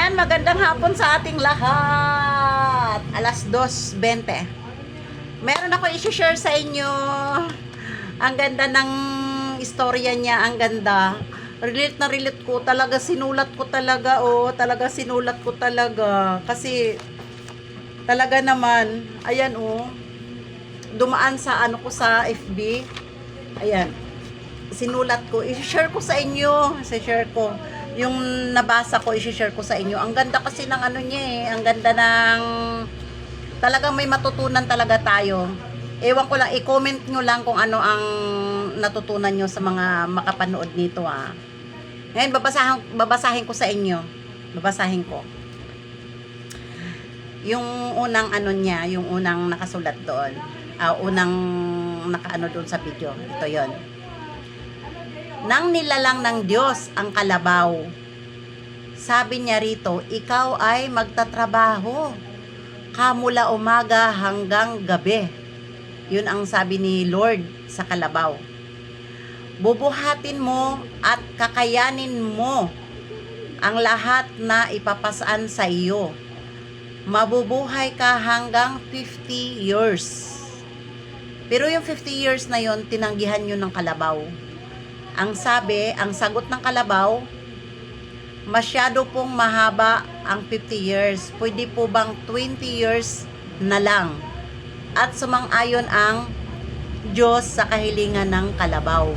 Ayan, magandang hapon sa ating lahat. Alas 2:20. Meron ako i-share sa inyo. Ang ganda ng istorya niya, ang ganda. Relate na relate ko talaga, sinulat ko talaga, talaga sinulat ko talaga. Kasi talaga naman, ayan dumaan sa ano ko sa FB. Ayan, sinulat ko, i-share ko sa inyo, i-share ko yung nabasa ko, i-share ko sa inyo. Ang ganda kasi ng ano niya ang ganda ng, talagang may matutunan talaga tayo. Ewan ko lang, i-comment nyo lang kung ano ang natutunan nyo sa mga makapanood nito Ngayon, babasahin ko sa inyo. Babasahin ko. Yung unang ano niya, yung unang nakasulat doon. Unang nakaano doon sa video. Ito yon. Nang nilalang ng Diyos ang kalabaw, sabi niya rito, ikaw ay magtatrabaho kamula umaga hanggang gabi. Yun ang sabi ni Lord sa kalabaw. Bubuhatin mo at kakayanin mo ang lahat na ipapasaan sa iyo. Mabubuhay ka hanggang 50 years. Pero yung 50 years na yon, tinanggihan yun ng kalabaw. Ang sabi, ang sagot ng kalabaw, masyado pong mahaba ang 50 years. Pwede po bang 20 years na lang? At sumang-ayon ang Diyos sa kahilingan ng kalabaw.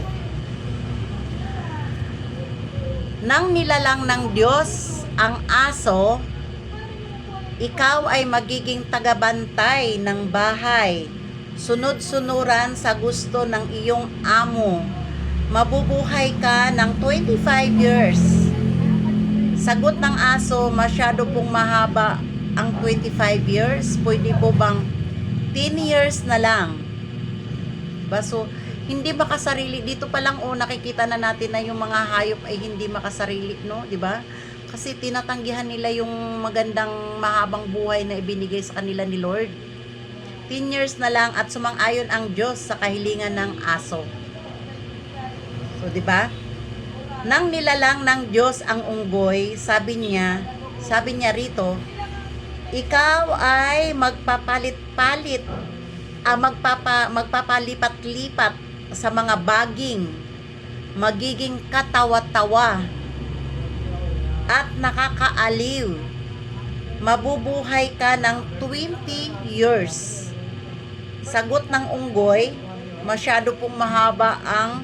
Nang nilalang ng Diyos ang aso, ikaw ay magiging tagabantay ng bahay, sunod-sunuran sa gusto ng iyong amo. Mabubuhay ka ng 25 years. Sagot ng aso, masyado pong mahaba ang 25 years. Pwede po bang 10 years na lang? So, hindi makasarili. Dito pa lang nakikita na natin na yung mga hayop ay hindi makasarili, no? 'Di ba? Kasi tinatanggihan nila yung magandang mahabang buhay na ibinigay sa kanila ni Lord. 10 years na lang at sumang-ayon ang Diyos sa kahilingan ng aso. So, 'di ba? Nang nilalang ng Diyos ang unggoy, sabi niya rito, ikaw ay magpapalit-palit, magpapalipat-lipat sa mga baging, magiging katawa-tawa at nakakaaliw. Mabubuhay ka ng 20 years. Sagot ng unggoy, masyado pong mahaba ang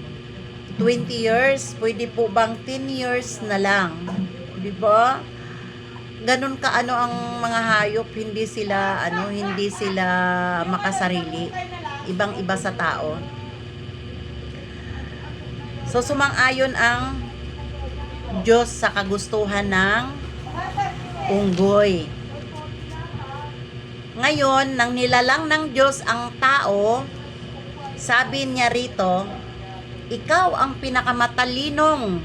20 years. Pwede po bang 10 years na lang? Diba? Ganun ka ang mga hayop, hindi sila makasarili. Ibang-iba sa tao. So sumang-ayon ang Diyos sa kagustuhan ng unggoy. Ngayon, nang nilalang ng Diyos ang tao, sabi niya rito, ikaw ang pinakamatalinong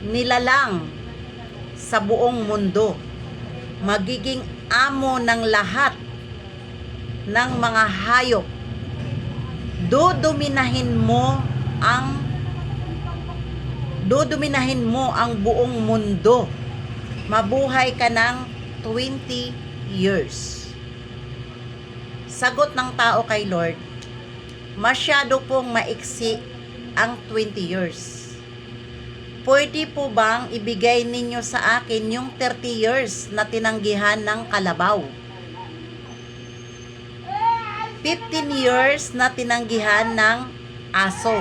nilalang sa buong mundo. Magiging amo ng lahat ng mga hayop. Dodominahin mo ang buong mundo. Mabuhay ka ng 20 years. Sagot ng tao kay Lord, masyado pong maiksi ang 20 years. Pwede po bang ibigay ninyo sa akin yung 30 years na tinanggihan ng kalabaw? 15 years na tinanggihan ng aso.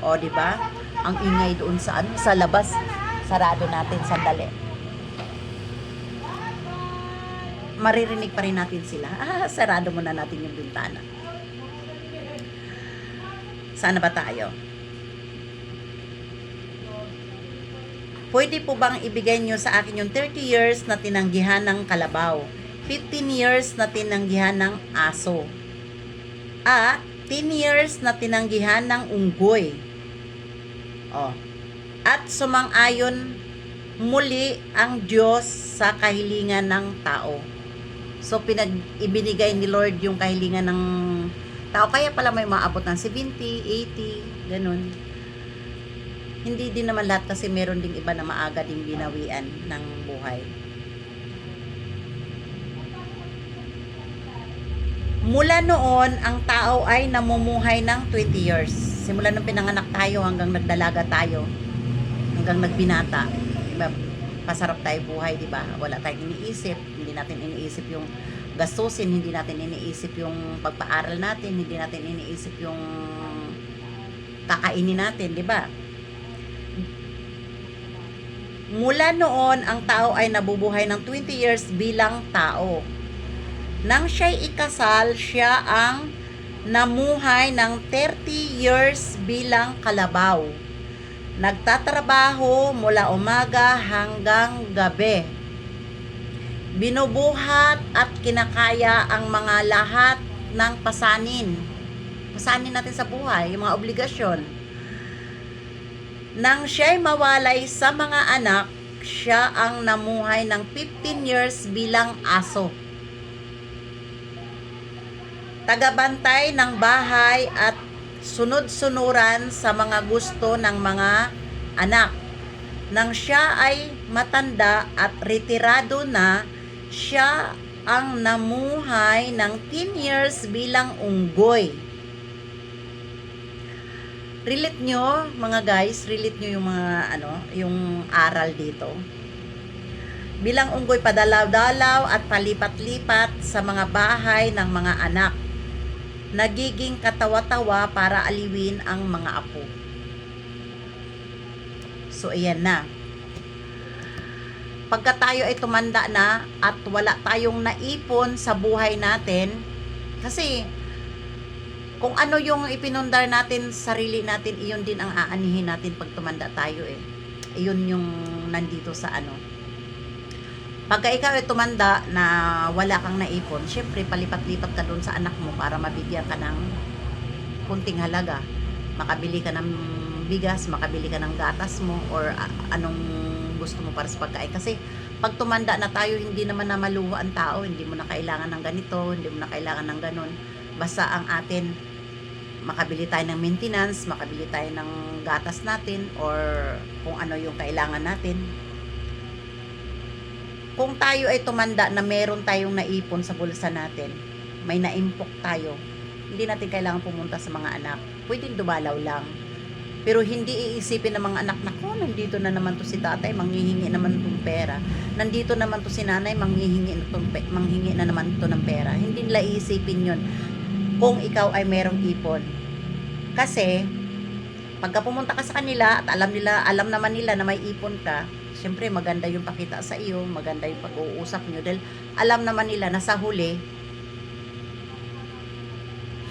O, di ba? Ang ingay doon sa labas. Sarado natin sandali. Maririnig pa rin natin sila. Sarado muna natin yung bintana. Sana ba tayo? Pwede po bang ibigay nyo sa akin yung 30 years na tinanggihan ng kalabaw? 15 years na tinanggihan ng aso? At 10 years na tinanggihan ng unggoy? At sumang-ayon muli ang Diyos sa kahilingan ng tao. So, ibinigay ni Lord yung kahilingan ng tao. Kaya pala may maabot ng 70, 80, ganun. Hindi din naman lahat kasi meron ding iba na maaga ding binawian ng buhay. Mula noon, ang tao ay namumuhay ng 20 years. Simula nung pinanganak tayo hanggang nagdalaga tayo, hanggang nagbinata. Diba? Pasarap tayo buhay, di ba? Wala tayong iniisip, hindi natin iniisip yung gastusin, hindi natin iniisip yung pagpaaral natin, hindi natin iniisip yung kakainin natin, di ba? Mula noon, ang tao ay nabubuhay ng 20 years bilang tao. Nang siya'y ikasal, siya ang namuhay ng 30 years bilang kalabaw. Nagtatrabaho mula umaga hanggang gabi. Binubuhat at kinakaya ang mga lahat ng pasanin. Pasanin natin sa buhay, yung mga obligasyon. Nang siya'y mawalay sa mga anak, siya ang namuhay ng 15 years bilang aso. Tagabantay ng bahay at sunod-sunuran sa mga gusto ng mga anak. Nang siya ay matanda at retirado na, siya ang namuhay ng 10 years bilang unggoy. Relate nyo, mga guys, relate nyo yung mga yung aral dito. Bilang unggoy, padalaw-dalaw at palipat-lipat sa mga bahay ng mga anak. Nagiging katawa-tawa para aliwin ang mga apo. So, ayan na. Pagka tayo ay tumanda na at wala tayong naipon sa buhay natin, kasi kung ano yung ipinundar natin sa sarili natin, iyon din ang aanihin natin pag tumanda tayo eh. Iyon yung nandito sa Pagka ikaw ay tumanda na wala kang naipon, syempre palipat-lipat ka doon sa anak mo para mabigyan ka ng kunting halaga. Makabili ka ng bigas, makabili ka ng gatas mo, or anong gusto mo para sa pagkain. Kasi pag tumanda na tayo, hindi naman na maluwa ang tao, hindi mo na kailangan ng ganito, hindi mo na kailangan ng ganon. Basta ang atin, makabili tayo ng maintenance, makabili tayo ng gatas natin, or kung ano yung kailangan natin. Kung tayo ay tumanda na meron tayong naipon sa bulsa natin, may naimpok tayo, hindi natin kailangan pumunta sa mga anak. Pwedeng dumalaw lang. Pero hindi iisipin ng mga anak, nako, nandito na naman to si tatay, manghihingi naman itong pera. Nandito naman to si nanay, manghingi na naman to ng pera. Hindi nila iisipin yun kung ikaw ay merong ipon. Kasi, pagka pumunta ka sa kanila at alam naman nila na may ipon ka, siyempre maganda yung pakita sa iyo, maganda yung pag-uusap nyo, dahil alam naman nila na sa huli,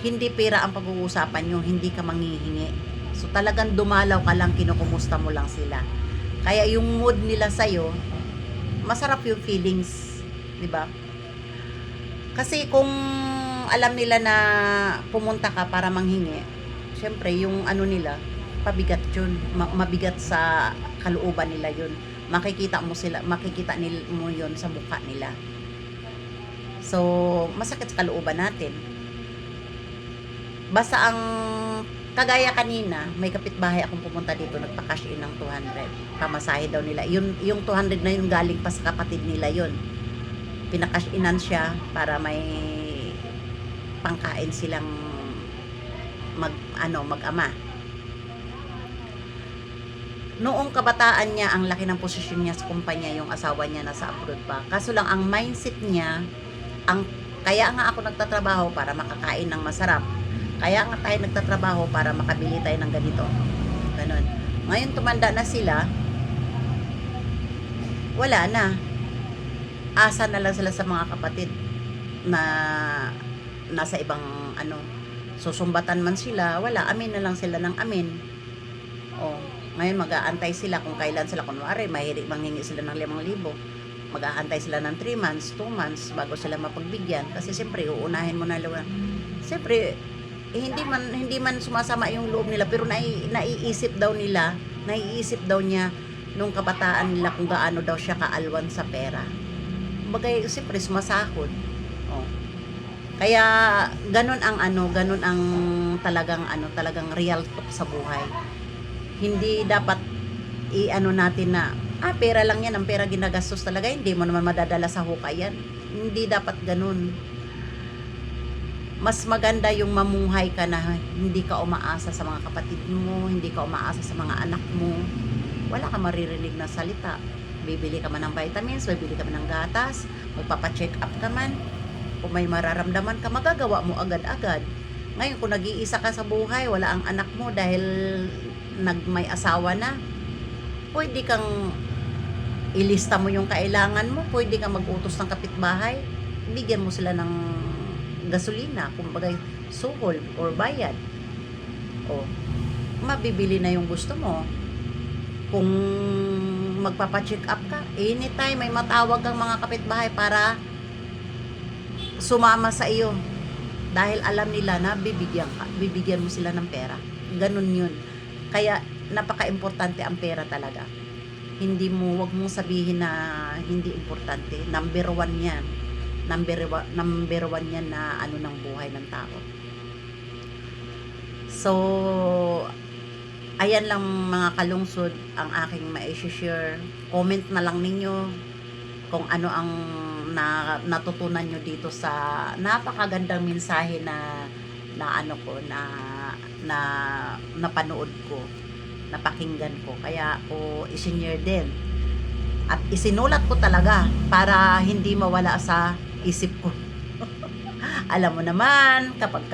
hindi pera ang pag-uusapan nyo, hindi ka manghihingi. So talagang dumalaw ka lang, kinukumusta mo lang sila. Kaya yung mood nila sa'yo, masarap yung feelings, di ba? Kasi kung alam nila na pumunta ka para manghingi, siyempre yung nila, pabigat yun, mabigat sa kalooban nila yun. Makikita mo yun sa mukha nila. So, masakit sa kalooban natin. Basta ang kagaya kanina, may kapitbahay akong pumunta dito, nagpa-cash in ng 200. Pamasahe daw nila. Yung 200 na yun galing pa sa kapatid nila yun. Pinakash inan siya para may pangkain silang mag-ama. Noong kabataan niya, ang laki ng posisyon niya sa kumpanya, yung asawa niya nasa abroad pa. Kaso lang, ang mindset niya, kaya nga ako nagtatrabaho para makakain ng masarap. Kaya nga tayo nagtatrabaho para makabili tayo ng ganito. Ganon. Ngayon tumanda na sila, wala na. Asa na lang sila sa mga kapatid na nasa ibang susumbatan man sila, wala, amin na lang sila ng amin. Ngayon mag-aantay sila kung kailan sila, kunwari mahilig manghingi sila ng 5,000, mag-aantay sila ng 3 months, 2 months bago sila mapagbigyan, kasi siyempre uunahin mo na lang. Siyempre hindi man sumasama yung loob nila, pero naiisip daw niya nung kabataan nila kung gaano daw siya kaalwan sa pera. Bagay, siyempre sumasahod. Kaya ganun ang talagang real talk sa buhay. Hindi dapat i-ano natin na, pera lang yan, ang pera ginagastos talaga, hindi mo naman madadala sa hukay yan. Hindi dapat ganun. Mas maganda yung mamuhay ka na hindi ka umaasa sa mga kapatid mo, hindi ka umaasa sa mga anak mo. Wala ka maririnig na salita. Bibili ka man ng vitamins, bibili ka man ng gatas, magpapacheck up ka man. Kung may mararamdaman ka, magagawa mo agad-agad. Ngayon, kung nag-iisa ka sa buhay, wala ang anak mo dahil may asawa na, pwede kang ilista mo yung kailangan mo, pwede kang mag-utos ng kapitbahay, bigyan mo sila ng gasolina, kumbaga suhol or bayad. O, mabibili na yung gusto mo. Kung magpapacheck up ka, anytime may matawag kang mga kapitbahay para sumama sa iyo. Dahil alam nila na bibigyan mo sila ng pera. Ganun yun. Kaya, napaka-importante ang pera talaga. Wag mong sabihin na hindi importante. Number one yan. Number one yan na ano ng buhay ng tao. So, ayan lang mga kalungsod ang aking ma-share. Comment na lang ninyo kung ano ang natutunan nyo dito sa napakagandang mensahe na napanood ko, napakinggan ko. Kaya ako isinyer din. At isinulat ko talaga para hindi mawala sa isip ko. Alam mo naman, kapag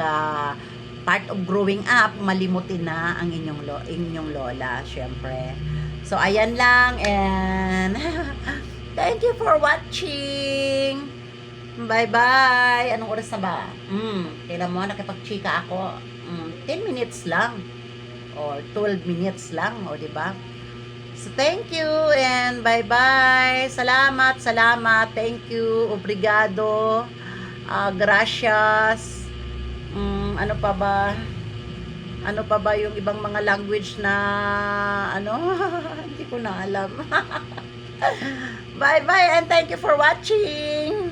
part of growing up, malimutin na ang inyong lola, syempre. So, ayan lang, and thank you for watching. Bye-bye. Anong oras na ba? Tingnan mo, nakipag-chika ako. 10 minutes lang. Or 12 minutes lang, o diba? So, thank you and bye-bye. Salamat. Thank you. Obrigado. Gracias. Ano pa ba yung ibang mga language na hindi ko na alam. Bye-bye and thank you for watching.